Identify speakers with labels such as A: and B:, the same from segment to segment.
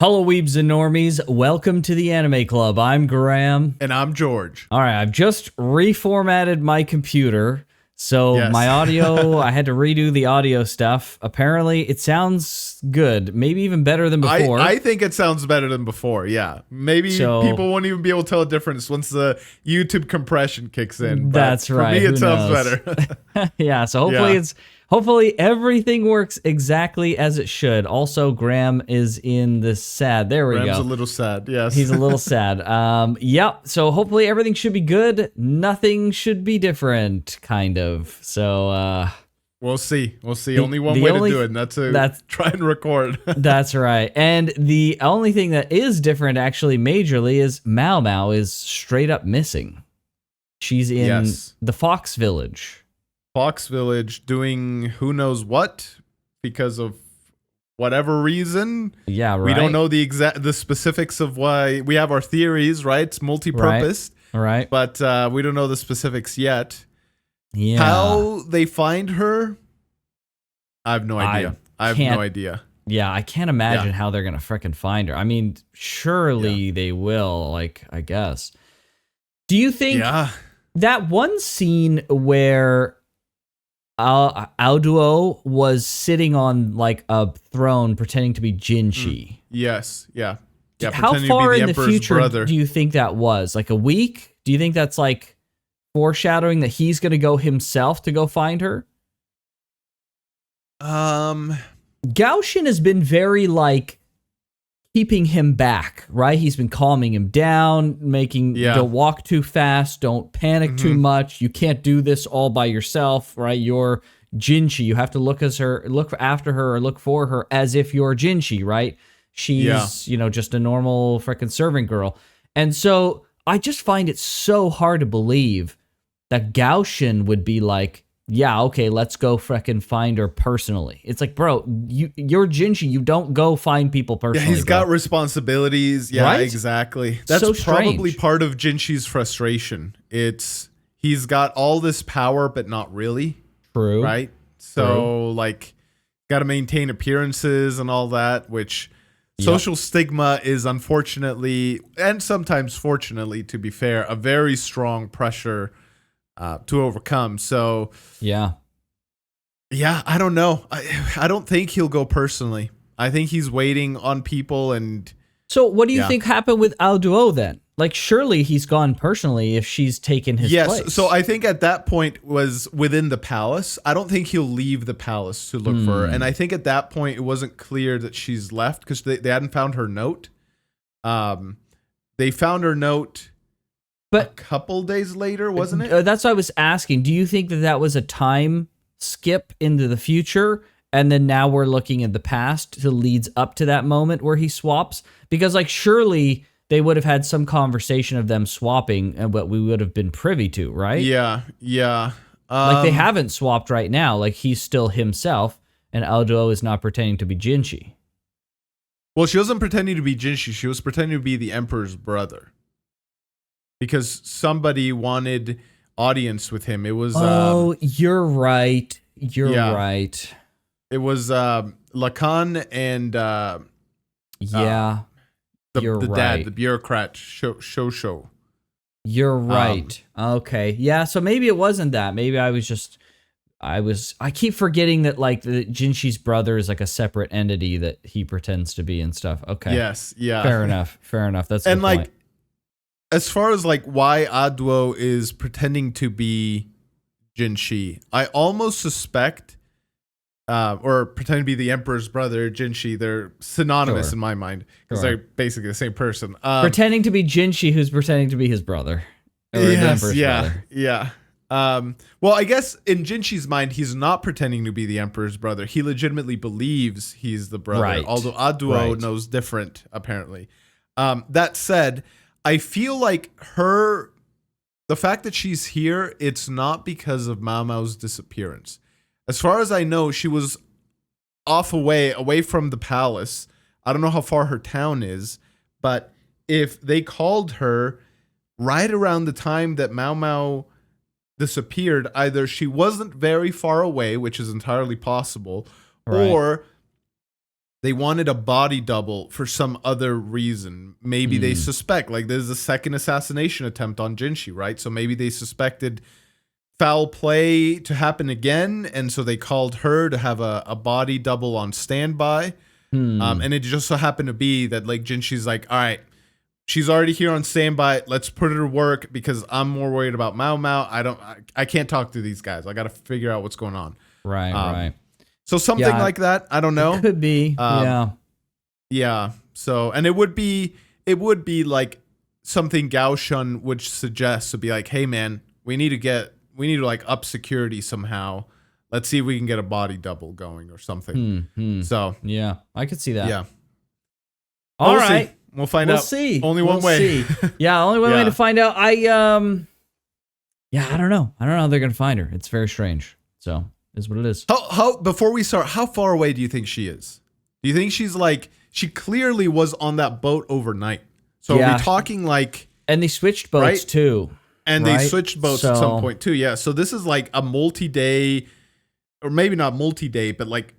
A: Hello, Weebs and Normies. Welcome to the Anime Club. I'm Graham.
B: And I'm George.
A: All right, I've just reformatted my computer. So
B: Yes.
A: my audio, I had to redo the audio stuff. Apparently, it sounds good. Maybe even better than before.
B: I think it sounds better than before, yeah. Maybe people won't even be able to tell a difference once the YouTube compression kicks in.
A: That's right.
B: For me, it sounds better.
A: Yeah, so hopefully everything works exactly as it should. Also, Graham is in the sad. There we go.
B: Graham's a little sad, yes.
A: He's a little sad. Yep. So hopefully everything should be good. Nothing should be different, kind of. So
B: we'll see. Only one way to do it, and that's try and record.
A: That's right. And the only thing that is different, actually, majorly, is Maomao is straight up missing. She's in the Fox Village.
B: Fox Village doing who knows what because of whatever reason.
A: Yeah, right.
B: We don't know the specifics of why. We have our theories, right? It's multi-purposed.
A: Right.
B: But we don't know the specifics yet.
A: Yeah.
B: How they find her, I have no idea. I have no idea.
A: Yeah, I can't imagine how they're going to frickin' find her. I mean, surely they will, I guess. Do you think that one scene where Aoduo was sitting on a throne pretending to be Jinshi?
B: Yes, yeah.
A: How far in the future do you think that was? Like a week? Do you think that's foreshadowing that he's going to go himself to go find her? Gaoshin has been very keeping him back, right? He's been calming him down, making don't walk too fast, don't panic too much. You can't do this all by yourself, right? You're Jinshi. You have to look after her or look for her as if you're Jinshi, right? She's, just a normal freaking servant girl. And so I just find it so hard to believe that Gaoshin would be like, yeah, okay, let's go frickin' find her personally. It's like, bro, you're Jinshi. You don't go find people personally.
B: Yeah, he's got responsibilities. Yeah,
A: right?
B: Exactly. That's
A: so
B: probably part of Jinshi's frustration. He's got all this power, but not really.
A: True.
B: Right? So, got to maintain appearances and all that, which social stigma is unfortunately, and sometimes fortunately, to be fair, a very strong pressure to overcome. So
A: yeah,
B: I don't know. I don't think he'll go personally. I think he's waiting on people. And
A: so what do you think happened with Aoduo then? Surely he's gone personally if she's taken his place.
B: Yes, so I think at that point was within the palace. I don't think he'll leave the palace to look for her. And I think at that point it wasn't clear that she's left because they hadn't found her note. They found her note a couple days later, wasn't it?
A: That's what I was asking. Do you think that was a time skip into the future, and then now we're looking at the past to leads up to that moment where he swaps? Because surely they would have had some conversation of them swapping, and what we would have been privy to, right?
B: Yeah.
A: They haven't swapped right now. He's still himself, and Aoduo is not pretending to be Jinshi.
B: Well, she wasn't pretending to be Jinshi. She was pretending to be the Emperor's brother. Because somebody wanted audience with him. It was...
A: you're right. You're right.
B: It was Lacan and... the dad, the bureaucrat, Shosho.
A: You're right. Okay. Yeah, so maybe it wasn't that. Maybe I keep forgetting that the Jinshi's brother is a separate entity that he pretends to be and stuff. Okay.
B: Yes, yeah.
A: Fair enough. That's a good point.
B: As far as why Aoduo is pretending to be Jinshi, I almost suspect or pretend to be the Emperor's brother, Jinshi. They're synonymous in my mind because they're basically the same person.
A: Pretending to be Jinshi, who's pretending to be his brother.
B: Brother. Well, I guess in Jinshi's mind, he's not pretending to be the Emperor's brother. He legitimately believes he's the brother, although Aoduo knows different, apparently. That said, I feel the fact that she's here, it's not because of Maomao's disappearance. As far as I know, she was away from the palace. I don't know how far her town is, but if they called her right around the time that Maomao disappeared, either she wasn't very far away, which is entirely possible, or they wanted a body double for some other reason. Maybe they suspect, like there's a second assassination attempt on Jinshi, right? So maybe they suspected foul play to happen again, and so they called her to have a body double on standby. And it just so happened to be that like Jinshi's like, all right, she's already here on standby. Let's put her to work because I'm more worried about Maomao. I can't talk to these guys. I got to figure out what's going on.
A: Right.
B: So something like that. I don't know.
A: It could be.
B: Yeah. So, and it would be like something Gao Shun would suggest to be like, hey man, we need to like up security somehow. Let's see if we can get a body double going or something. So
A: yeah, I could see that.
B: Yeah.
A: All right.
B: We'll find out.
A: We'll see.
B: Only one way.
A: Yeah, only one way to find out. I don't know. I don't know how they're gonna find her. It's very strange. So is what it is.
B: How before we start, how far away do you think she is? Do you think she's like, she clearly was on that boat overnight? So are we talking like,
A: and they switched boats too.
B: And they switched boats at some point too. Yeah. So this is like a multi-day, or maybe not multi-day, but like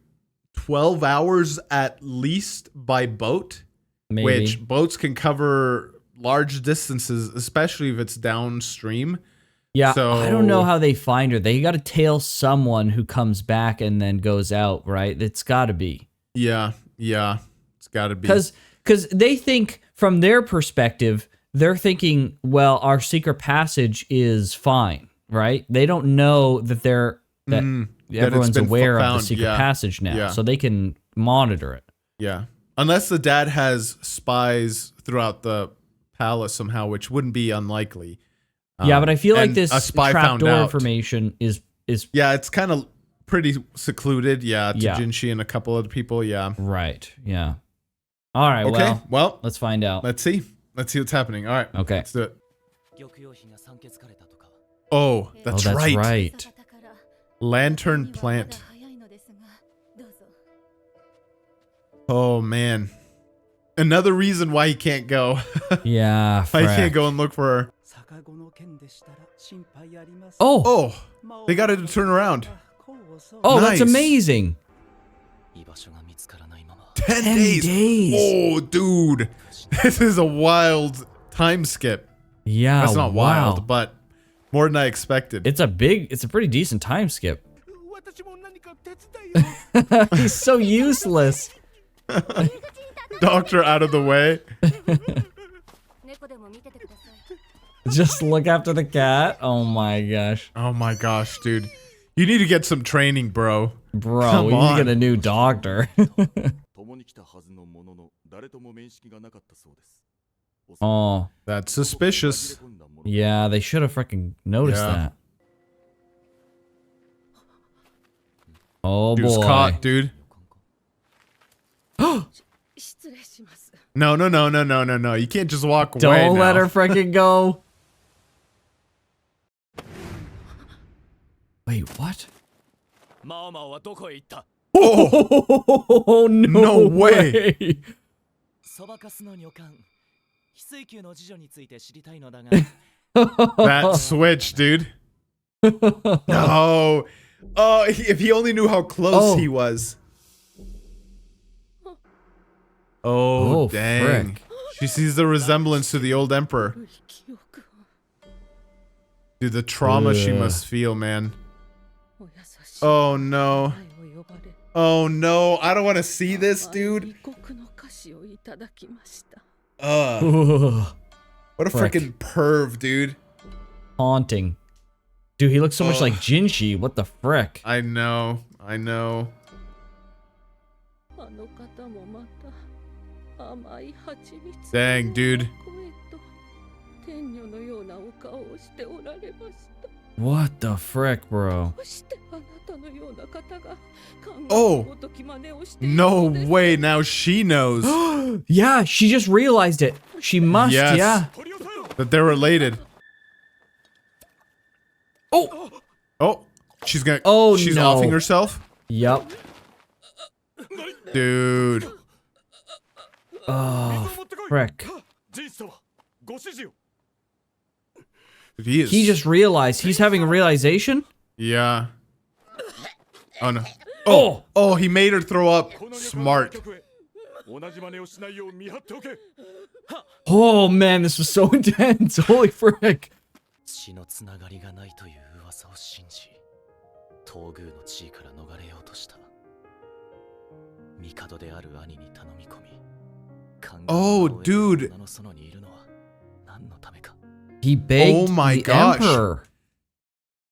B: 12 hours at least by boat. Maybe. Which boats can cover large distances, especially if it's downstream.
A: Yeah,
B: so,
A: I don't know how they find her. They got to tail someone who comes back and then goes out, right? It's got to be.
B: Yeah, it's got to be.
A: Because they think, from their perspective, they're thinking, well, our secret passage is fine, right? They don't know that everyone's aware of the secret passage now, so they can monitor it.
B: Yeah. Unless the dad has spies throughout the palace somehow, which wouldn't be unlikely.
A: Yeah, but I feel like this trapdoor information is
B: yeah, it's kind of pretty secluded. Yeah, to Jinshi and a couple other people. Yeah.
A: Right. Yeah. All right.
B: Okay. Well,
A: let's find out.
B: Let's see what's happening. All right.
A: Okay.
B: Let's do it. Oh, that's right.
A: Right.
B: Lantern plant. Oh man. Another reason why he can't go.
A: Yeah.
B: Why he can't go and look for her.
A: Oh,
B: they got it to turn around.
A: Oh, nice. That's amazing.
B: 10 days. Oh, dude. This is a wild time skip.
A: Yeah,
B: that's not wild, but more than I expected.
A: It's a pretty decent time skip. He's so useless.
B: Doctor out of the way.
A: Just look after the cat. Oh my gosh.
B: Oh my gosh, dude. You need to get some training, bro.
A: Bro, we need to get a new doctor. Oh,
B: that's suspicious.
A: Yeah, they should have freaking noticed that. Oh boy.
B: He was caught, dude. No. You can't just walk away.
A: Don't let her freaking go. Wait, what?
B: Oh, no way. That switch, dude. No. Oh, if he only knew how close he was. Oh, dang. Frick. She sees the resemblance to the old emperor. Dude, the trauma she must feel, man. Oh, no. Oh, no. I don't want to see this, dude. What a freaking perv, dude.
A: Haunting. Dude, he looks so much like Jinshi. What the frick?
B: I know. Dang, dude.
A: What the frick, bro?
B: Oh, no way. Now she knows.
A: Yeah, she just realized it. She must, yeah.
B: That they're related. Oh, she's gonna. Oh, she's offing herself.
A: Yep.
B: Dude.
A: Oh, frick.
B: He
A: just realized. He's having a realization?
B: Yeah. Oh, no. Oh, he made her throw up. Smart.
A: Oh man, this was so intense. Holy frick.
C: 血のつながりがないという噂を信じ、東宮の地位から逃れようとした。帝である兄に頼み込み、
B: Oh, dude.
A: He begged the emperor.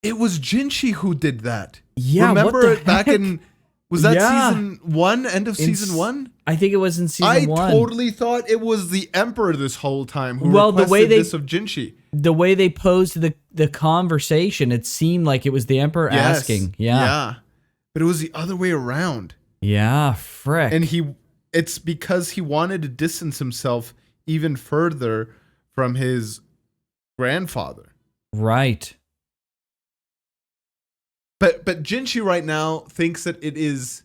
B: It was Jinshi who did that.
A: Yeah,
B: remember back in was that season 1, end of season 1?
A: I think it was in season 1.
B: I totally thought it was the emperor this whole time who requested this of Jinshi.
A: The way they posed the conversation, it seemed like it was the emperor asking. Yeah.
B: But it was the other way around.
A: Yeah, frick.
B: And it's because he wanted to distance himself even further from his grandfather.
A: Right.
B: But Jinshi right now thinks that it is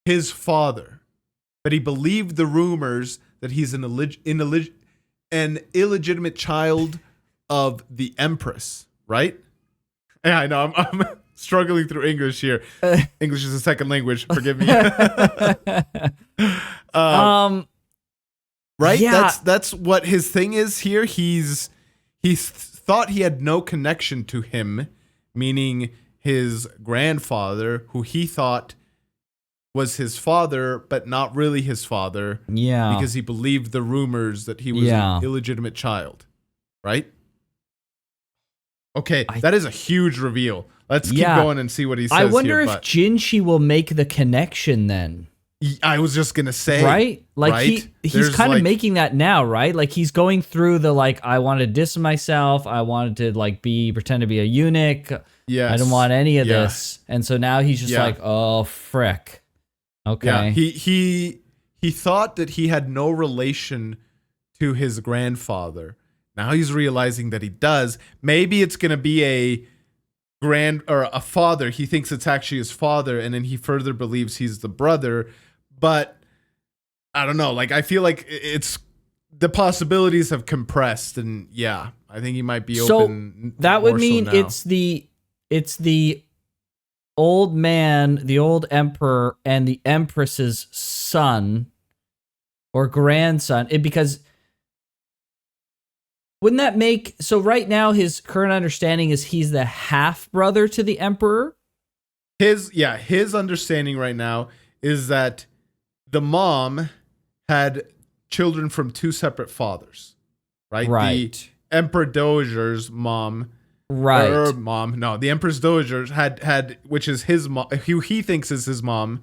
B: his father. But he believed the rumors that he's an illegitimate child of the Empress, right? Yeah, I know. I'm struggling through English here. English is a second language. Forgive me. Right?
A: Yeah.
B: That's what his thing is here. He's thought he had no connection to him, meaning his grandfather, who he thought was his father, but not really his father.
A: Yeah.
B: Because he believed the rumors that he was an illegitimate child. Right? Okay, that is a huge reveal. Let's keep going and see what he says.
A: I wonder if Jinshi will make the connection then.
B: I was just gonna say,
A: right? Like he's kind of making that now, right? Like he's going through the I wanted to distance myself. I wanted to pretend to be a eunuch.
B: Yes.
A: I didn't want any of this, and so now he's just like, oh frick. Okay.
B: Yeah. He thought that he had no relation to his grandfather. Now he's realizing that he does. Maybe it's gonna be a father. He thinks it's actually his father, and then he further believes he's the brother. But I don't know. I feel like it's the possibilities have compressed, and I think he might be open.
A: So that would mean it's the old man, the old emperor, and the empress's son or grandson. Because wouldn't that make so? Right now, his current understanding is he's the half brother to the emperor.
B: His understanding right now is that the mom had children from two separate fathers, right?
A: Right.
B: The Emperor Dowager's mom,
A: right?
B: The Empress Dowager had, which is his mom, who he thinks is his mom,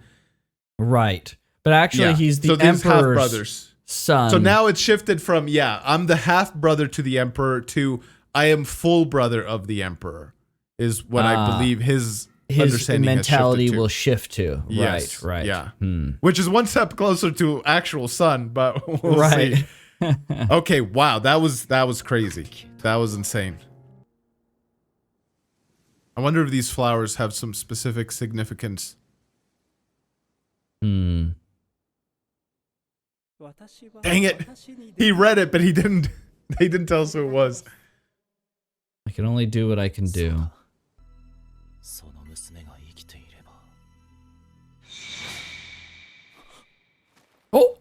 A: right? But actually, he's the emperor's
B: half brothers.
A: Son.
B: So now it's shifted from I'm the half brother to the emperor to I am full brother of the emperor, is what I believe his
A: mentality will shift to.
B: Yes.
A: Right.
B: Yeah. Which is one step closer to actual son, but we'll see. Okay. Wow. That was crazy. That was insane. I wonder if these flowers have some specific significance. Dang it. He read it, but he didn't tell us who it was.
A: I can only do what I can do. Oh!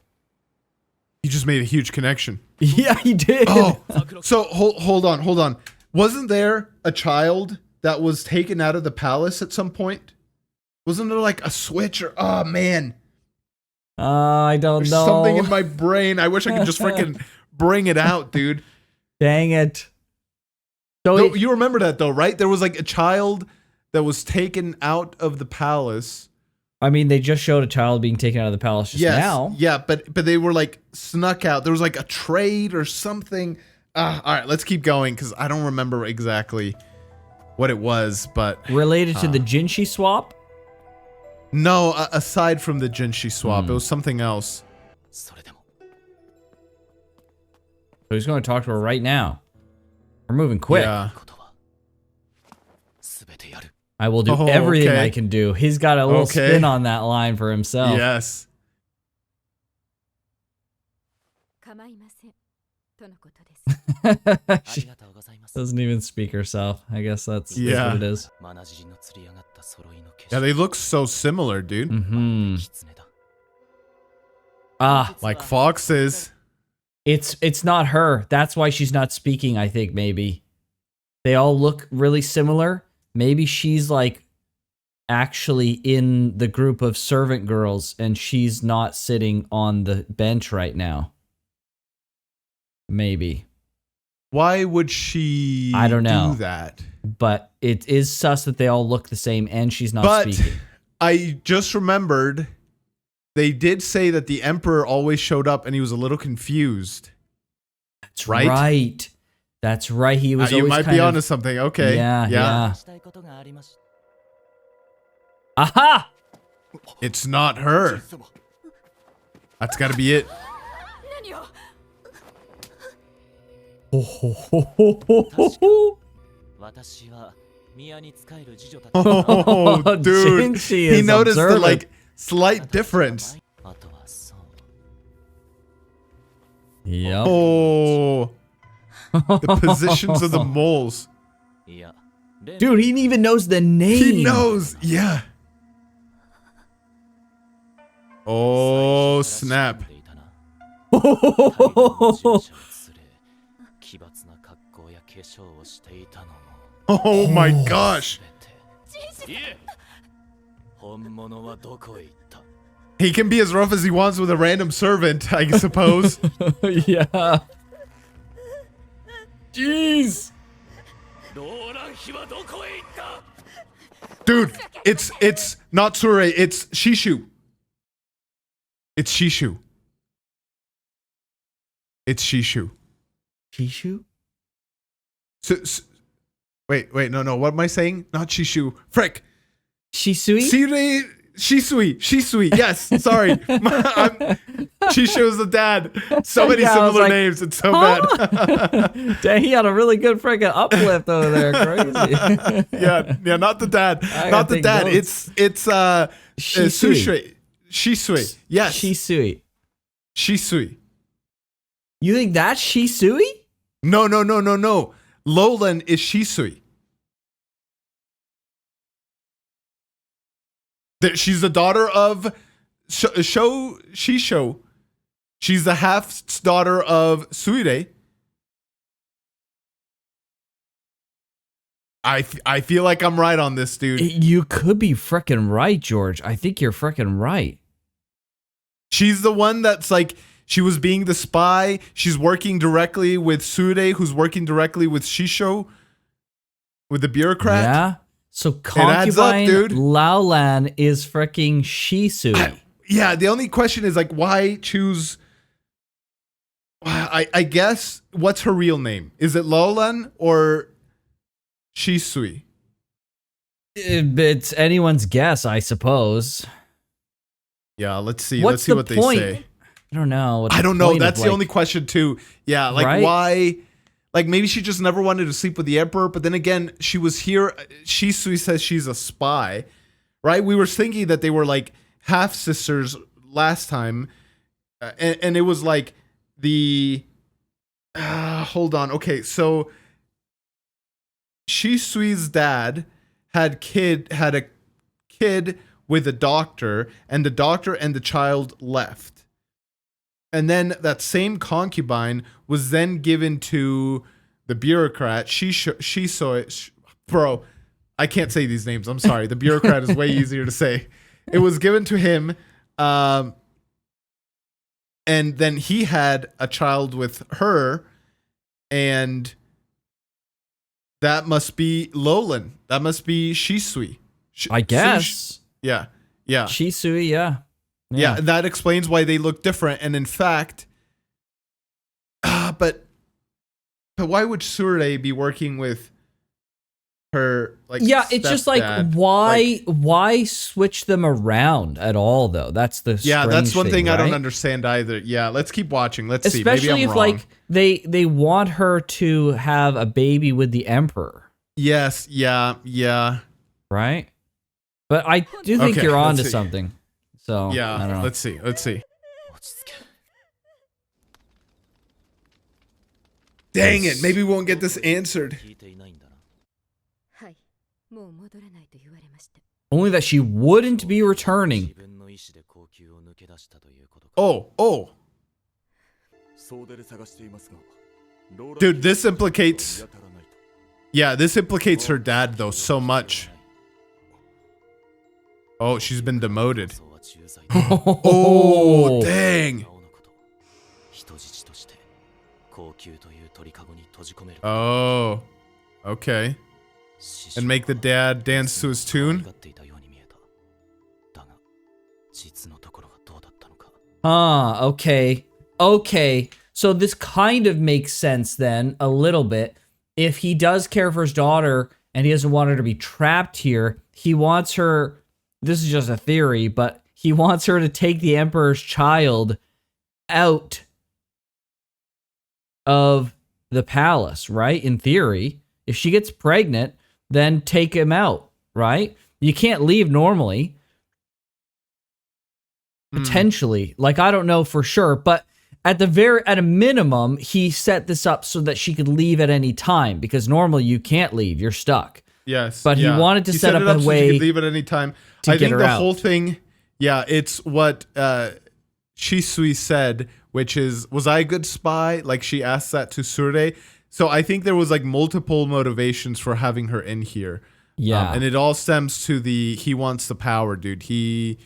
B: He just made a huge connection.
A: Yeah, he did.
B: Oh, so hold on. Wasn't there a child that was taken out of the palace at some point? Wasn't there a switch or oh man?
A: I don't
B: There's
A: know.
B: Something in my brain. I wish I could just freaking bring it out, dude.
A: Dang it.
B: So you remember that though, right? There was a child that was taken out of the palace.
A: I mean, they just showed a child being taken out of the palace just now.
B: Yeah, but they were snuck out. There was a trade or something. All right, let's keep going because I don't remember exactly what it was, but
A: related to the Jinshi swap?
B: No, aside from the Jinshi swap, it was something else.
A: So he's going to talk to her right now. We're moving quick.
B: Yeah.
A: I will do everything I can do. He's got a little spin on that line for himself.
B: Yes.
A: She doesn't even speak herself. I guess that's what it is.
B: Yeah, they look so similar, dude.
A: Mm-hmm.
B: Like foxes.
A: It's not her. That's why she's not speaking, I think, maybe. They all look really similar. Maybe she's like actually in the group of servant girls and she's not sitting on the bench right now. Maybe.
B: Why would she
A: I don't know.
B: do that?
A: But it is sus that they all look the same and she's not speaking.
B: I just remembered they did say that the Emperor always showed up and he was a little confused.
A: That's right. That's right. He was always
B: you might be onto something. Okay.
A: Yeah. Aha!
B: It's not her. That's got to be it. Oh, dude. He noticed the like slight difference.
A: Yep.
B: Oh. The positions of the moles.
A: Dude, he even knows the name.
B: He knows. Yeah. Oh, snap. Oh my gosh. He can be as rough as he wants with a random servant, I suppose.
A: Yeah. Jeez.
B: Dude, it's not Sure, it's Shishu. It's Shishu. It's Shishu.
A: Shishu?
B: So, wait, no. What am I saying? Not Shishu. Frick.
A: Shisui?
B: Shisui. Yes, sorry. Shishu is the dad. So many similar names. It's so bad.
A: Dang, he had a really good freaking uplift over there. Crazy.
B: yeah, not the dad. Not the dad.
A: Notes.
B: It's Shisui. Shisui. Yes. Shisui.
A: You think that's Shisui?
B: No. Lolan is Shisui. She's the daughter of Shisho. She's the half daughter of Suire. I feel like I'm right on this, dude.
A: You could be frickin' right, George. I think you're frickin' right.
B: She's the one that's like, she was being the spy. She's working directly with Suire, who's working directly with Shisho, with the bureaucrat.
A: Yeah. So concubine Laolan is fricking Shisui.
B: Yeah, the only question is like, why choose? I guess, what's her real name? Is it Laolan or Shisui?
A: It's anyone's guess, I suppose.
B: Yeah, let's see. Let's see what they say.
A: I don't know.
B: I don't know. That's the only question too. Yeah, like why? Like maybe she just never wanted to sleep with the Emperor, but then again, she was here. Shisui says she's a spy, right? We were thinking that they were like half sisters last time, and it was like the. Hold on. Okay, so Shisui's dad had a kid with a doctor, and the doctor and the child left. And then that same concubine was then given to the bureaucrat. Bro, I can't say these names. I'm sorry. The bureaucrat is way easier to say. It was given to him. And then he had a child with her. And that must be Lolan. That must be Shisui.
A: I guess.
B: Yeah.
A: Shisui, yeah.
B: Yeah, that explains why they look different. And in fact, but why would Sure be working with her? Like,
A: yeah, it's just like why switch them around at all though? That's the
B: that's one thing
A: right?
B: I don't understand either. Yeah, let's keep watching. Let's see.
A: Especially
B: Maybe I'm
A: if
B: wrong.
A: like they want her to have a baby with the Emperor.
B: Yes. Yeah.
A: Right. But I do think you're onto something. So,
B: yeah,
A: I don't know.
B: Let's see. Dang it, maybe we won't get this answered.
A: Only that she wouldn't be returning.
B: Oh. Dude, this implicates... Yeah, this implicates her dad, though, so much. Oh, she's been demoted. Oh, dang. Oh, okay. And make the dad dance to his tune?
A: Okay. Okay. So this kind of makes sense then, a little bit. If he does care for his daughter and he doesn't want her to be trapped here, he wants her, this is just a theory, but he wants her to take the Emperor's child out of the palace, right? In theory, if she gets pregnant, then take him out, right? You can't leave normally. Potentially. Like, I don't know for sure, but at a minimum, he set this up so that she could leave at any time, because normally you can't leave, you're stuck.
B: Yes.
A: But he wanted to set up a way
B: so she could leave at any time.
A: I think
B: the whole thing, it's what Shisui said, which is, was I a good spy? Like, she asked that to Sure. So I think there was like multiple motivations for having her in here.
A: Yeah.
B: And it all stems to he wants the power, dude.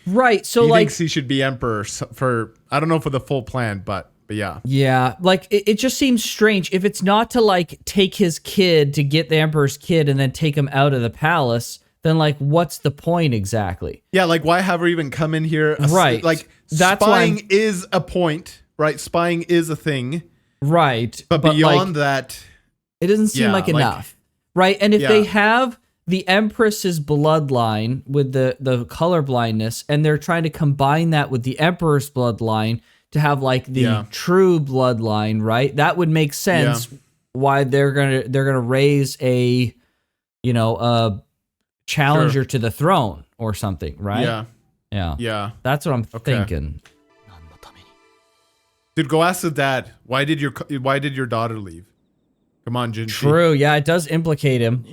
A: Right. So
B: he
A: like,
B: thinks he should be emperor for, I don't know for the full plan, but yeah.
A: Yeah. Like, it just seems strange. If it's not to like take his kid to get the Emperor's kid and then take him out of the palace, then like, what's the point exactly?
B: Yeah. Like, why have her even come in here?
A: Right.
B: Like,
A: that's
B: spying is a point, right? Spying is a thing.
A: Right.
B: But beyond that,
A: it doesn't seem like enough. Right. And if they have the Empress's bloodline with the color blindness, and they're trying to combine that with the Emperor's bloodline to have like the true bloodline, right? That would make sense why they're gonna raise a challenger to the throne or something, right? Yeah. That's what I'm thinking.
B: Dude, go ask the dad. Why did your daughter leave? Come on, Jinshi.
A: True. Yeah, it does implicate him.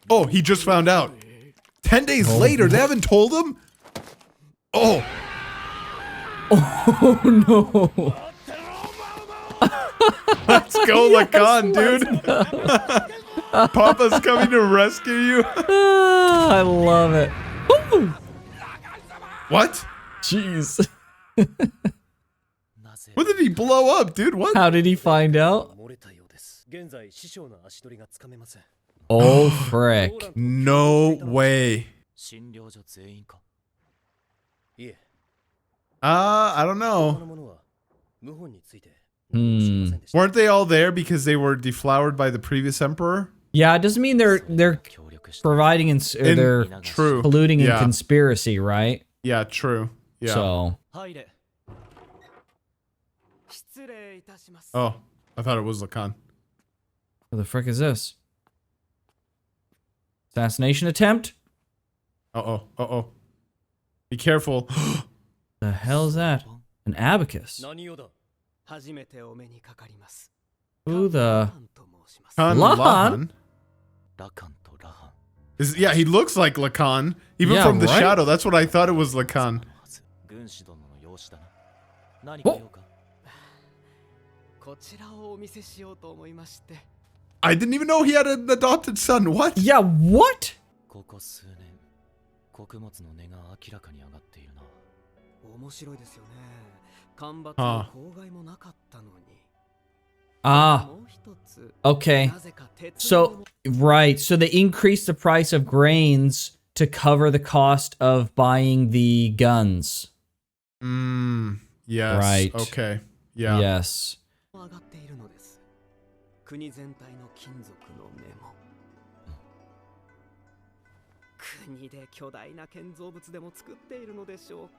B: Oh, he just found out. 10 days later, they haven't told him? Oh.
A: Oh, no.
B: Let's go, Lacan, dude. Papa's coming to rescue you.
A: I love it. Ooh.
B: What?
A: Jeez.
B: What did he blow up, dude? What?
A: How did he find out? Oh, frick.
B: No way. I don't know. Weren't they all there because they were deflowered by the previous emperor?
A: Yeah, it doesn't mean they're providing they're colluding in conspiracy, right?
B: Yeah, true. Yeah.
A: So.
B: Oh, I thought it was Lacan.
A: What the frick is this? Assassination attempt?
B: Uh-oh. Be careful.
A: The hell is that? An abacus. Who the?
B: Lahan? Yeah, he looks like Lacan. Even from the shadow, that's what I thought it was Lacan.
A: Oh.
B: I didn't even know he had an adopted son. What?
A: Yeah, what? Okay. So, right. So they increased the price of grains to cover the cost of buying the guns.
B: Yes.
A: Right.
B: Okay. Yeah.
A: Yes.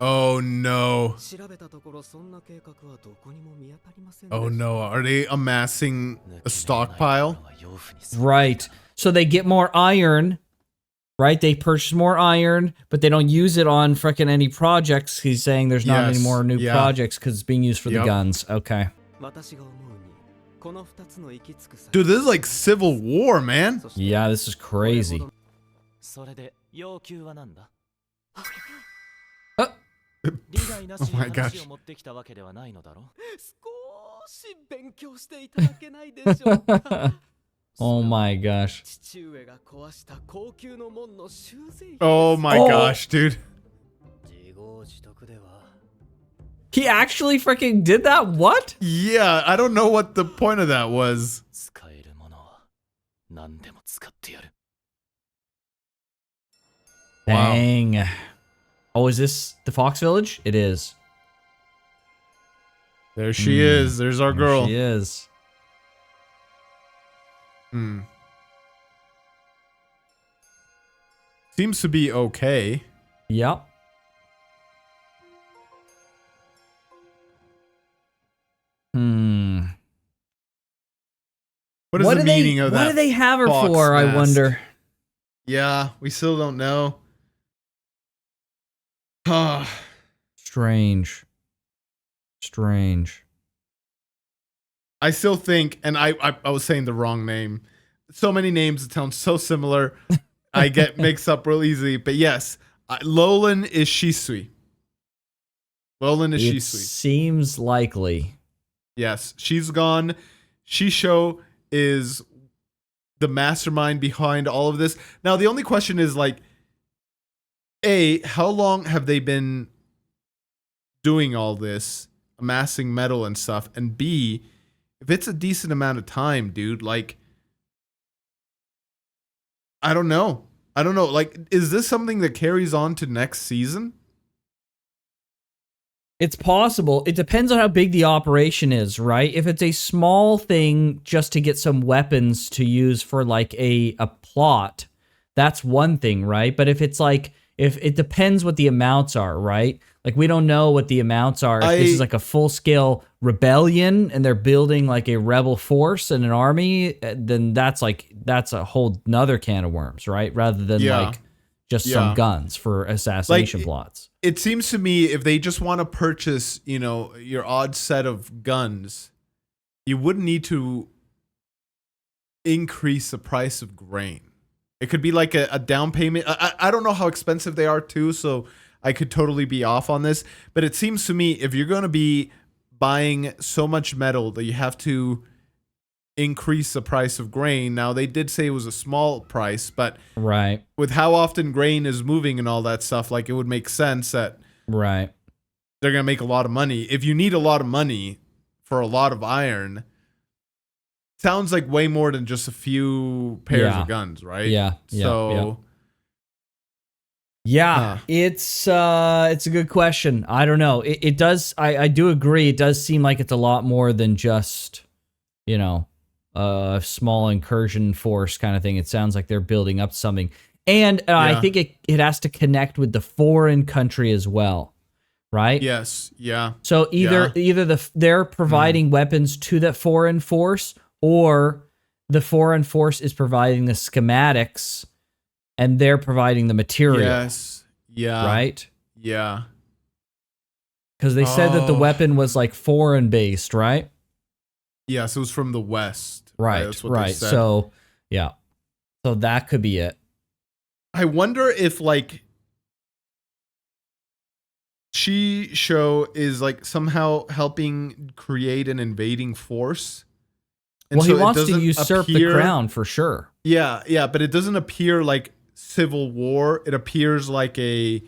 B: Oh no. Oh no. Are they amassing a stockpile?
A: Right. So they get more iron, right? They purchase more iron, but they don't use it on frickin' any projects. He's saying there's not any more new projects because it's being used for the guns. Okay.
B: Dude, this is like civil war, man.
A: Yeah, this is crazy.
B: Oh my gosh.
A: Oh my gosh.
B: Oh my gosh, dude.
A: He actually freaking did that? What?
B: Yeah, I don't know what the point of that was.
A: Dang. Oh, is this the Fox Village? It is.
B: There she is. There's our girl.
A: There she is.
B: Seems to be okay.
A: Yep.
B: What is the meaning of that?
A: What do they have her for, I wonder?
B: Yeah, we still don't know.
A: Strange.
B: I still think, and I was saying the wrong name. So many names that sound so similar. I get mixed up real easily. But yes, Lolan is Shisui.
A: It seems likely.
B: Yes, she's gone. Shisho is the mastermind behind all of this. Now, the only question is like, A, how long have they been doing all this, amassing metal and stuff? And B, if it's a decent amount of time, dude, like, I don't know. Like, is this something that carries on to next season?
A: It's possible. It depends on how big the operation is, right? If it's a small thing just to get some weapons to use for like a plot, that's one thing, right? But if it's like, if it depends what the amounts are, right? Like we don't know what the amounts are. If this is like a full-scale rebellion and they're building like a rebel force and an army, then that's a whole nother can of worms, right? Rather than like just some guns for assassination plots.
B: It seems to me if they just want to purchase, you know, your odd set of guns, you wouldn't need to increase the price of grain. It could be like a down payment. I don't know how expensive they are too, so I could totally be off on this. But it seems to me if you're going to be buying so much metal that you have to increase the price of grain. Now, they did say it was a small price, but
A: right,
B: with how often grain is moving and all that stuff, like it would make sense that
A: right,
B: they're going to make a lot of money. If you need a lot of money for a lot of iron, sounds like way more than just a few pairs of guns, right?
A: Yeah.
B: So
A: it's a good question. I don't know. It does. I do agree. It does seem like it's a lot more than just, you know, a small incursion force kind of thing. It sounds like they're building up something. And I think it has to connect with the foreign country as well, right?
B: Yes, yeah.
A: So either they're providing weapons to that foreign force, or the foreign force is providing the schematics and they're providing the material.
B: Yes, yeah.
A: Right?
B: Yeah.
A: Because they said that the weapon was like foreign based, right?
B: Yes, it was from the West.
A: Right,
B: That's what
A: right.
B: they said.
A: So, yeah. So that could be it.
B: I wonder if, like, Shisho is, like, somehow helping create an invading force. And
A: well, he wants to usurp the crown for sure.
B: Yeah, but it doesn't appear like civil war. It appears like a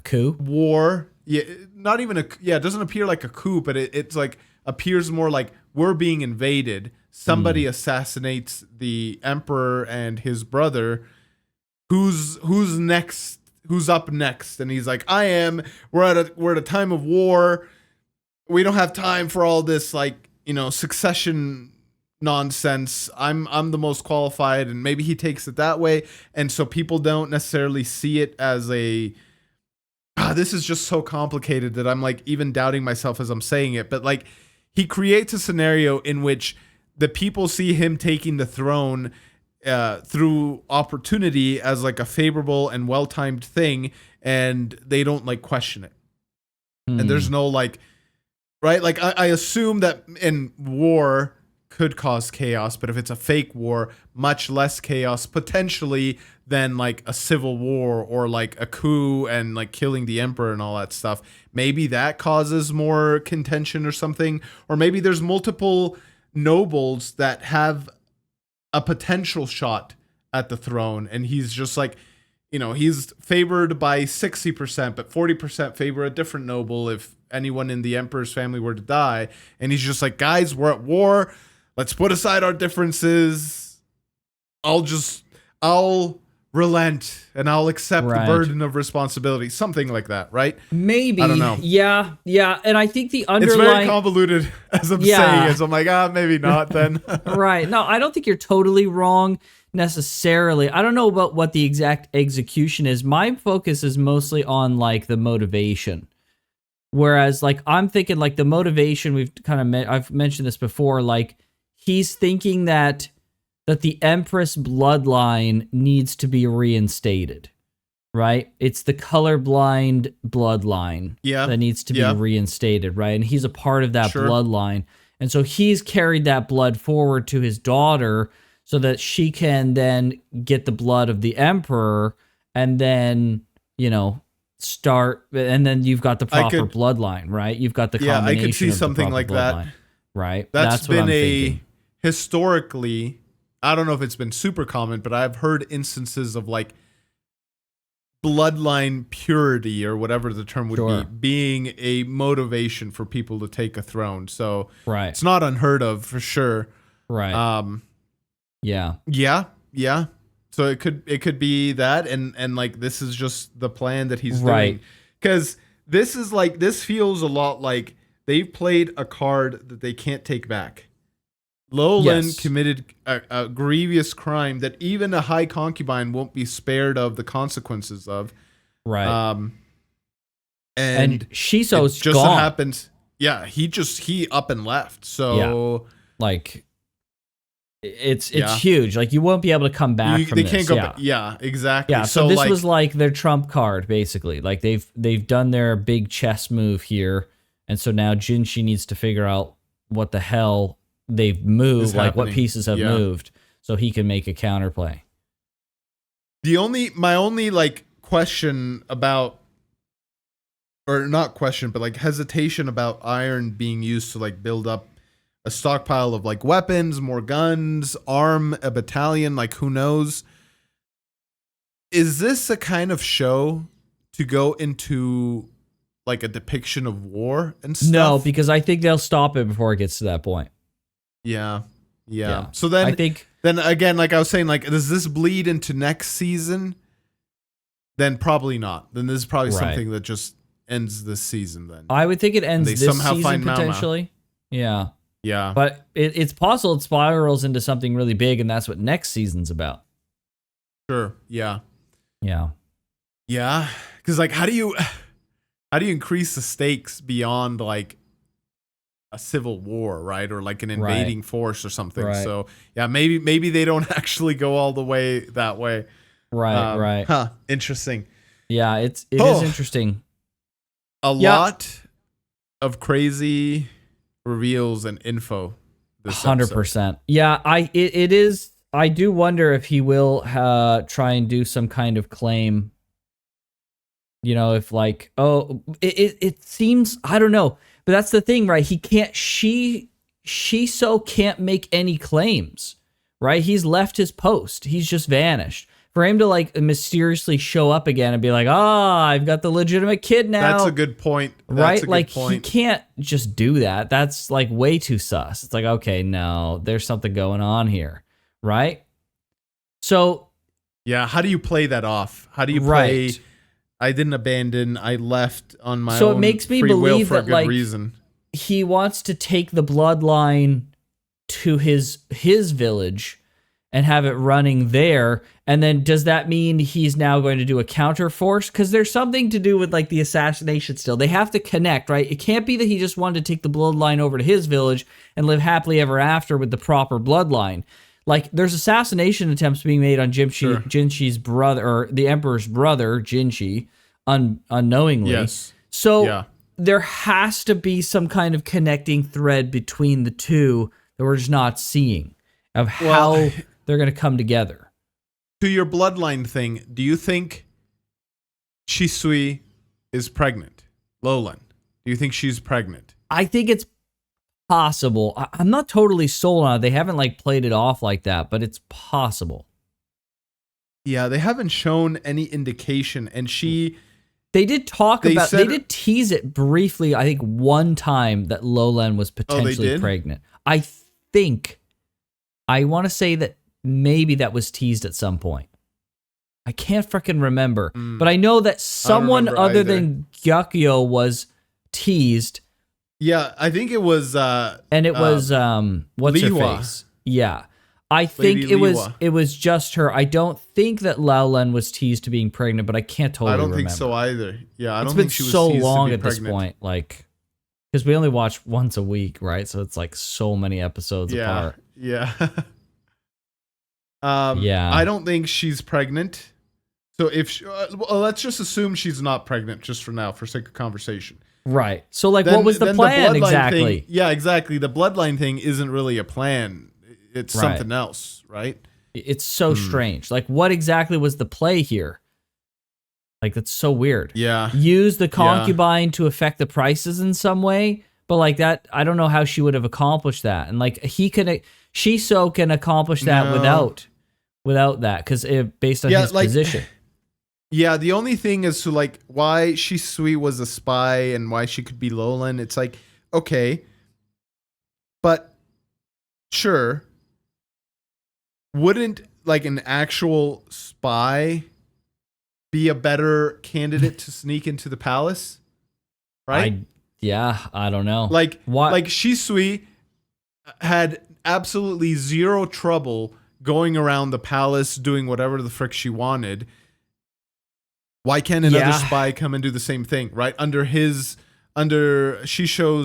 A: coup?
B: War. Yeah, not even it doesn't appear like a coup, but it's like appears more like we're being invaded. Somebody assassinates the emperor and his brother. Who's next? Who's up next? And he's like, I am. We're at a time of war. We don't have time for all this, like, you know, succession nonsense. I'm the most qualified, and maybe he takes it that way. And so people don't necessarily see it as a this is just so complicated that I'm like even doubting myself as I'm saying it. But like he creates a scenario in which the people see him taking the throne through opportunity as like a favorable and well-timed thing, and they don't like question it. And there's no like, right? Like I assume that in war, could cause chaos, but if it's a fake war, much less chaos potentially than like a civil war or like a coup and like killing the emperor and all that stuff. Maybe that causes more contention or something, or maybe there's multiple nobles that have a potential shot at the throne, and he's just like, you know, he's favored by 60%, but 40% favor a different noble if anyone in the emperor's family were to die. And he's just like, guys, we're at war. Let's put aside our differences. I'll relent and I'll accept the burden of responsibility. Something like that, right?
A: Maybe.
B: I don't know.
A: Yeah. And I think the underlying...
B: It's very convoluted as I'm saying it. So I'm like, maybe not then.
A: Right. No, I don't think you're totally wrong necessarily. I don't know about what the exact execution is. My focus is mostly on like the motivation. Whereas like I'm thinking like the motivation, I've mentioned this before, like he's thinking that the Empress bloodline needs to be reinstated, right? It's the colorblind bloodline that needs to be reinstated, right? And he's a part of that bloodline. And so he's carried that blood forward to his daughter so that she can then get the blood of the Emperor and then, you know, start, and then you've got the proper bloodline, right? You've got the combination.
B: I could see something like
A: bloodline,
B: that.
A: Right?
B: That's been historically, I don't know if it's been super common, but I've heard instances of like bloodline purity or whatever the term would be, being a motivation for people to take a throne. So it's not unheard of for sure.
A: Right.
B: Yeah. So it could be that, and like this is just the plan that he's doing. Because this feels a lot like they've played a card that they can't take back. Lowland committed a grievous crime that even a high concubine won't be spared of the consequences of. Right. And
A: Shiso's
B: just
A: gone.
B: So happens. Yeah, he up and left. So
A: like it's huge. Like you won't be able to come back from this. They can't go back.
B: Yeah, exactly.
A: Yeah, so this was like their trump card basically. Like they've done their big chess move here, and so now Jinshi needs to figure out what the hell they've moved, like what pieces have moved, so he can make a counterplay.
B: My only like question about, or not question, but like hesitation about iron being used to like build up a stockpile of like weapons, more guns, arm a battalion, like who knows? Is this a kind of show to go into like a depiction of war and stuff?
A: No, because I think they'll stop it before it gets to that point.
B: Yeah. So then, then again, like I was saying, like, does this bleed into next season? Then probably not. Then this is probably something that just ends this season. Then
A: I would think it ends this season potentially.
B: Maomao. Yeah,
A: but it's possible it spirals into something really big, and that's what next season's about.
B: Sure. Yeah.
A: Because
B: like, how do you increase the stakes beyond like a civil war, right? Or like an invading force or something. Right. So yeah, maybe they don't actually go all the way that way.
A: Right.
B: Huh. Interesting.
A: Yeah, it is interesting.
B: A lot of crazy reveals and info.
A: 100%. Yeah, it is. I do wonder if he will try and do some kind of claim. You know, if like, it seems, I don't know. But that's the thing, right? He can't, Shiso can't make any claims, right? He's left his post. He's just vanished. For him to like mysteriously show up again and be like, I've got the legitimate kid now.
B: That's a good point.
A: Right? Like he can't just do that. That's like way too sus. It's like, okay, no, there's something going on here, right? So.
B: Yeah, how do you play that off? How do you play... I didn't abandon. I left on my own.
A: So it makes me believe
B: for a
A: that
B: good reason.
A: He wants to take the bloodline to his village and have it running there. And then does that mean he's now going to do a counter force? Because there's something to do with like the assassination still. They have to connect, right? It can't be that he just wanted to take the bloodline over to his village and live happily ever after with the proper bloodline. Like, there's assassination attempts being made on Jinshi's brother, or the Emperor's brother, Jinshi, unknowingly.
B: Yes.
A: So there has to be some kind of connecting thread between the two that we're just not seeing of how they're going to come together.
B: To your bloodline thing, do you think Shisui is pregnant? Lowland, do you think she's pregnant?
A: I think it's possible. I'm not totally sold on it. They haven't like played it off like that, but it's possible.
B: Yeah, they haven't shown any indication, and
A: they did talk about, they did tease it briefly, I think one time, that Lowland was potentially pregnant. I want to say that maybe that was teased at some point. I can't freaking remember, but I know that someone other than Gyakyo was teased.
B: Yeah, I think it was
A: and it was what's her face? Yeah. I think it was just her. I don't think that Laolan was teased to being pregnant, but I can't totally remember.
B: I don't think so either. Yeah, I don't
A: think
B: she was
A: so
B: teased
A: long
B: to be
A: at
B: pregnant.
A: this point, like, because we only watch once a week, right? So it's like so many episodes apart.
B: Yeah.
A: Yeah.
B: I don't think she's pregnant. So if let's just assume she's not pregnant, just for now, for sake of conversation.
A: Right. So like, what was the plan exactly?
B: Yeah, exactly. The bloodline thing isn't really a plan. It's something else, right?
A: It's so strange. Like, what exactly was the play here? Like, that's so weird.
B: Yeah.
A: Use the concubine to affect the prices in some way, but like that, I don't know how she would have accomplished that. And like, Shiso can accomplish that without that, because based on his position.
B: Yeah, the only thing is to like why Shisui was a spy and why she could be Lowland. It's like, okay, but sure. Wouldn't like an actual spy be a better candidate to sneak into the palace? Right?
A: I don't know.
B: Like Shisui had absolutely zero trouble going around the palace doing whatever the frick she wanted. Why can't another spy come and do the same thing, right? Under Shisho's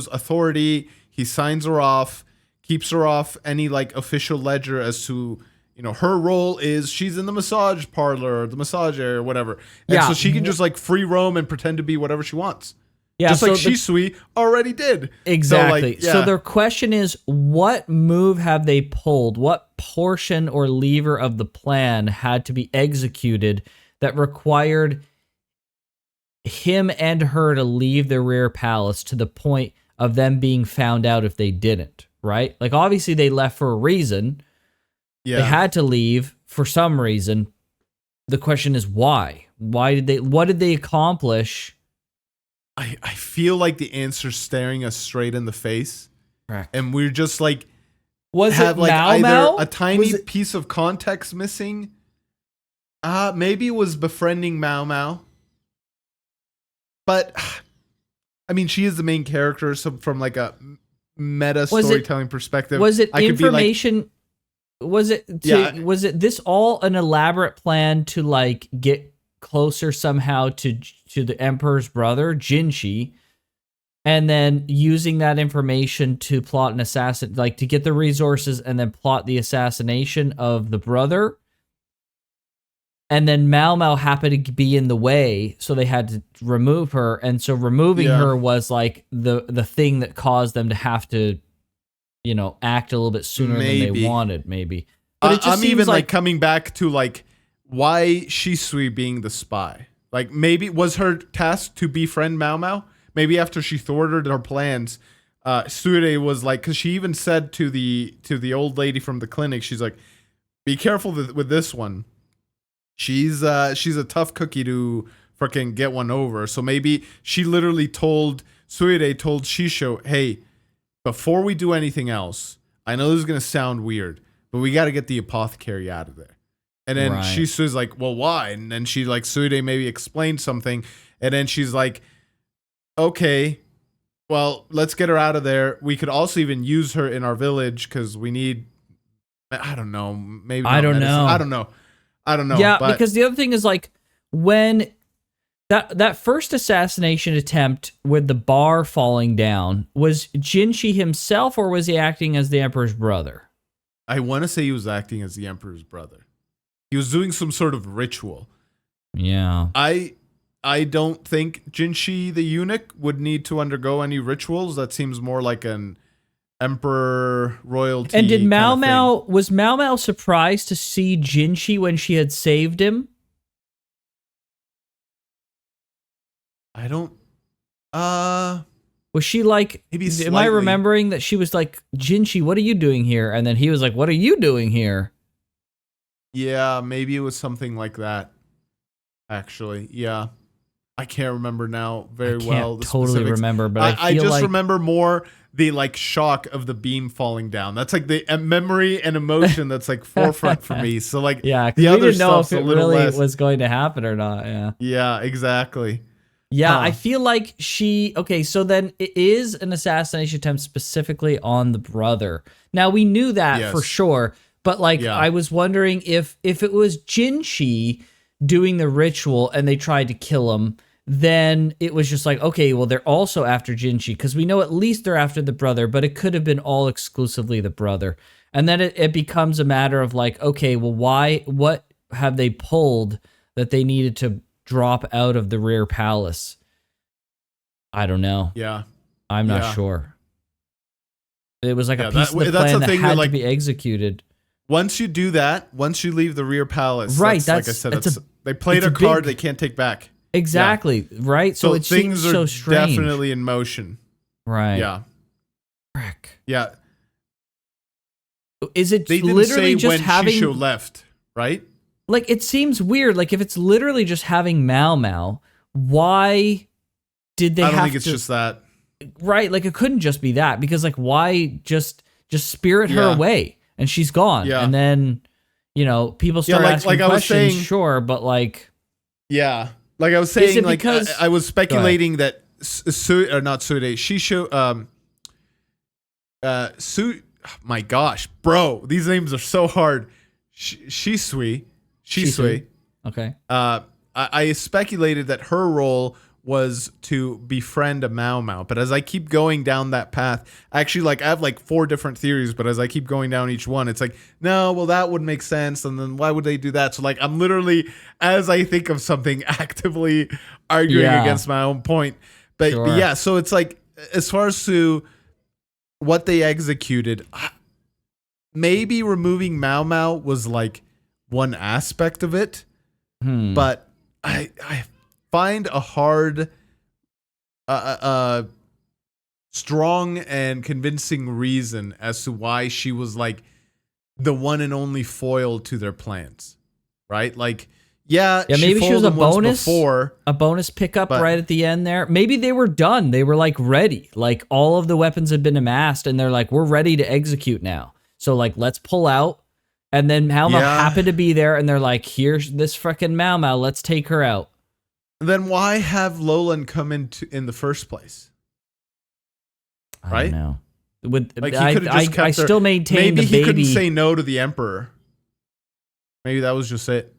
B: authority, he signs her off, keeps her off any like official ledger as to, her role is she's in the massage parlor or the massage area or whatever. And so she can just like free roam and pretend to be whatever she wants. Yeah, just like Shisui already did.
A: Exactly. So their question is, what move have they pulled? What portion or lever of the plan had to be executed that required him and her to leave the rear palace to the point of them being found out if they didn't, right? Like, obviously they left for a reason. Yeah. They had to leave for some reason. The question is why? What did they accomplish?
B: I feel like the answer's staring us straight in the face. Correct. And we're just like, either a tiny piece of context missing. Maybe it was befriending Maomao. But I mean, she is the main character, so from like a meta storytelling perspective,
A: was it information? Was it this all an elaborate plan to like get closer somehow to the Emperor's brother, Jinshi, and then using that information to plot an assassin, like to get the resources and then plot the assassination of the brother? And then Maomao happened to be in the way, so they had to remove her. And so removing her was like the thing that caused them to have to, act a little bit sooner than they wanted, maybe. But it just
B: I'm even like coming back to like why Shisui being the spy. Like, maybe was her task to befriend Maomao? Maybe after she thwarted her plans, Suire was like, because she even said to the old lady from the clinic, she's like, be careful with this one. She's a tough cookie to freaking get one over. So maybe she literally told Shisho, hey, before we do anything else, I know this is gonna sound weird, but we got to get the apothecary out of there. And then Shishu's like, well, why? And then she like Suire maybe explained something, and then she's like, okay, well, let's get her out of there. We could also even use her in our village because we need. I don't know. Maybe I don't know. I don't know.
A: Yeah, because the other thing is like when that first assassination attempt with the bar falling down, was Jinshi himself or was he acting as the Emperor's brother?
B: I want to say he was acting as the Emperor's brother. He was doing some sort of ritual.
A: Yeah.
B: I don't think Jinshi the eunuch would need to undergo any rituals. That seems more like an emperor royalty.
A: And did Maomao, was Maomao surprised to see Jinshi when she had saved him?
B: I don't.
A: Was she like,
B: maybe slightly.
A: Am I remembering that she was like, Jinshi, what are you doing here? And then he was like, what are you doing here?
B: Yeah, maybe it was something like that. Actually, yeah. I can't remember now very well.
A: I can't totally remember, but
B: I just remember more the like shock of the beam falling down. That's like the memory and emotion that's like forefront for me. So like,
A: yeah,
B: the other
A: we didn't know if it really
B: was
A: going to happen or not. Yeah.
B: Yeah, exactly.
A: Yeah, I feel like okay, so then it is an assassination attempt specifically on the brother. Now, we knew that for sure, but like, I was wondering if it was Jinshi doing the ritual and they tried to kill him, then it was just like, okay, well, they're also after Jinshi, because we know at least they're after the brother, but it could have been all exclusively the brother. And then it becomes a matter of like, okay, well, what have they pulled that they needed to drop out of the rear palace? I don't know.
B: Yeah.
A: I'm not sure. It was like a piece of the plan that had to be executed.
B: Once you do that, once you leave the rear palace,
A: right?
B: Like I said, they played a card they can't take back.
A: Exactly. Yeah. Right. So it
B: things
A: seems so strange.
B: Definitely in motion.
A: Right.
B: Yeah.
A: Frick.
B: Yeah.
A: Is it
B: they didn't
A: literally
B: say
A: just
B: when
A: having
B: Shisho left? Right.
A: Like, it seems weird. Like, if it's literally just having Maomao, why did they? I
B: don't think it's just that.
A: Right. Like, it couldn't just be that, because like, why just spirit her away and she's gone, and then people start asking questions. I was saying, sure, but like,
B: like I was saying, like I was speculating that Shisho, my gosh, bro, these names are so hard. Shisui.
A: Okay.
B: I speculated that her role was to befriend a Maomao, but as I keep going down that path, actually, like I have like 4 different theories, but as I keep going down each one, it's like, no, well, that would make sense, and then why would they do that? So like, I'm literally, as I think of something, actively arguing against my own point. But yeah, so it's like, as far as to what they executed, maybe removing Maomao was like one aspect of it, but I find a hard, strong and convincing reason as to why she was like the one and only foil to their plans, right? Like,
A: maybe she was a bonus pickup right at the end there. Maybe they were done. They were like ready. Like, all of the weapons had been amassed, and they're like, we're ready to execute now. So like, let's pull out. And then Maomao happened to be there, and they're like, here's this freaking Maomao. Let's take her out.
B: Then why have Lolan come in the first place? Right?
A: I don't know. I still maintain
B: maybe
A: the baby.
B: He couldn't say no to the Emperor. Maybe that was just it.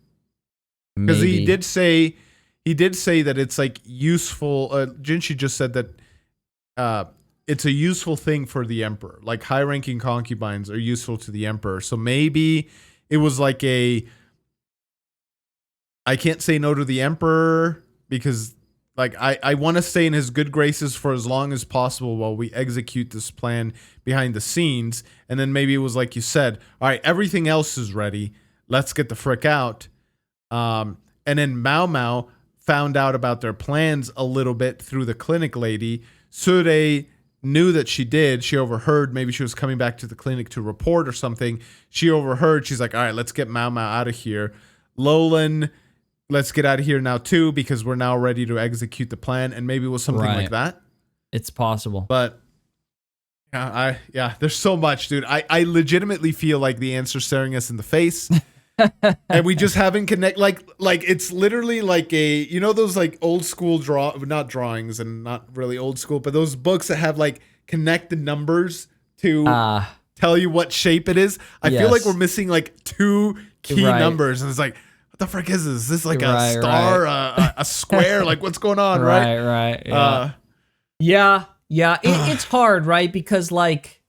B: Because he did say that it's like useful. Jinshi just said that it's a useful thing for the Emperor. Like, high-ranking concubines are useful to the Emperor. So maybe it was like I can't say no to the Emperor, because like I want to stay in his good graces for as long as possible while we execute this plan behind the scenes. And then maybe it was like you said, all right, everything else is ready. Let's get the frick out. And then Maomao found out about their plans a little bit through the clinic lady. Sure knew that she did. She overheard. Maybe she was coming back to the clinic to report or something. She overheard. She's like, all right, let's get Maomao out of here. Lolan, let's get out of here now too, because we're now ready to execute the plan. And maybe it was something like that.
A: It's possible.
B: But there's so much, dude. I legitimately feel like the answer's staring us in the face. And we just haven't connect like it's literally like those like old school not drawings, and not really old school, but those books that have like connected numbers to tell you what shape it is. I feel like we're missing like 2 key numbers, and it's like, what the frick is this? Is this like a star, a square? Like, what's going on?
A: Right. Yeah. It's hard, right? Because like,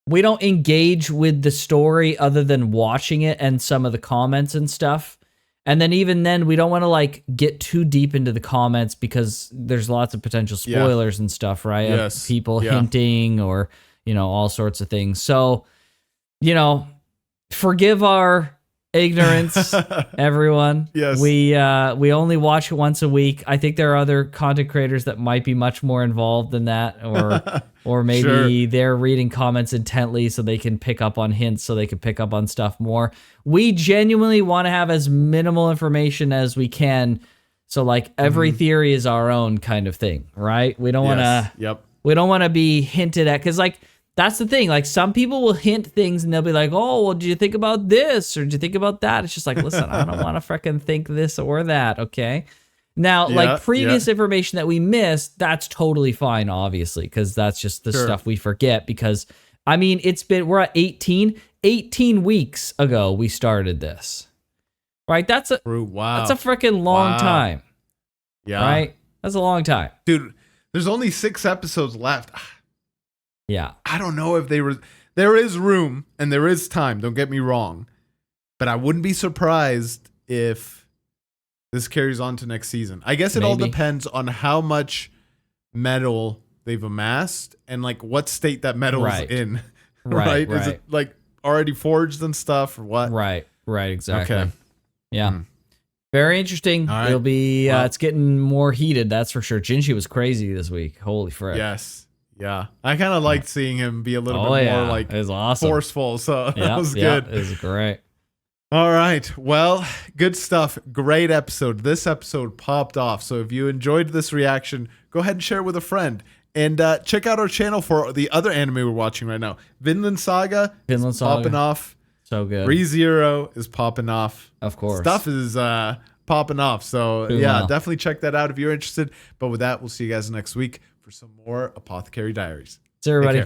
A: we don't engage with the story other than watching it and some of the comments and stuff. And then even then, we don't want to like get too deep into the comments, because there's lots of potential spoilers and stuff, right?
B: Yes.
A: People hinting or all sorts of things. So, forgive our ignorance, everyone.
B: Yes.
A: We only watch it once a week. I think there are other content creators that might be much more involved than that, or maybe they're reading comments intently so they can pick up on hints, so they can pick up on stuff more. We genuinely want to have as minimal information as we can. So like every theory is our own kind of thing, right? We don't want to we don't want to be hinted at, cuz like that's the thing. Like some people will hint things and they'll be like, "Oh, well, did you think about this or did you think about that?" It's just like, listen, I don't want to freaking think this or that, okay? Now, like previous information that we missed, that's totally fine, obviously, because that's just the stuff we forget. Because I mean, we're at 18 weeks ago we started this, right? That's a freaking long time, right? That's a long time,
B: dude. There's only 6 episodes left.
A: Yeah.
B: I don't know if there is room and there is time, don't get me wrong. But I wouldn't be surprised if this carries on to next season. I guess it all depends on how much metal they've amassed and like what state that metal is in. Right. Is it like already forged and stuff or what?
A: Right, exactly.
B: Okay.
A: Yeah. Very interesting. Right. It'll be it's getting more heated, that's for sure. Jinshi was crazy this week. Holy frick.
B: Yes. Yeah, I kind of liked seeing him be a little bit more like
A: it was awesome.
B: Forceful, so that was good.
A: It was great.
B: All right, well, good stuff. Great episode. This episode popped off, so if you enjoyed this reaction, go ahead and share it with a friend. And check out our channel for the other anime we're watching right now. Vinland Saga is popping off.
A: So good.
B: ReZero is popping off.
A: Of course.
B: Stuff is popping off, so definitely check that out if you're interested. But with that, we'll see you guys next week for some more Apothecary Diaries.
A: See everybody.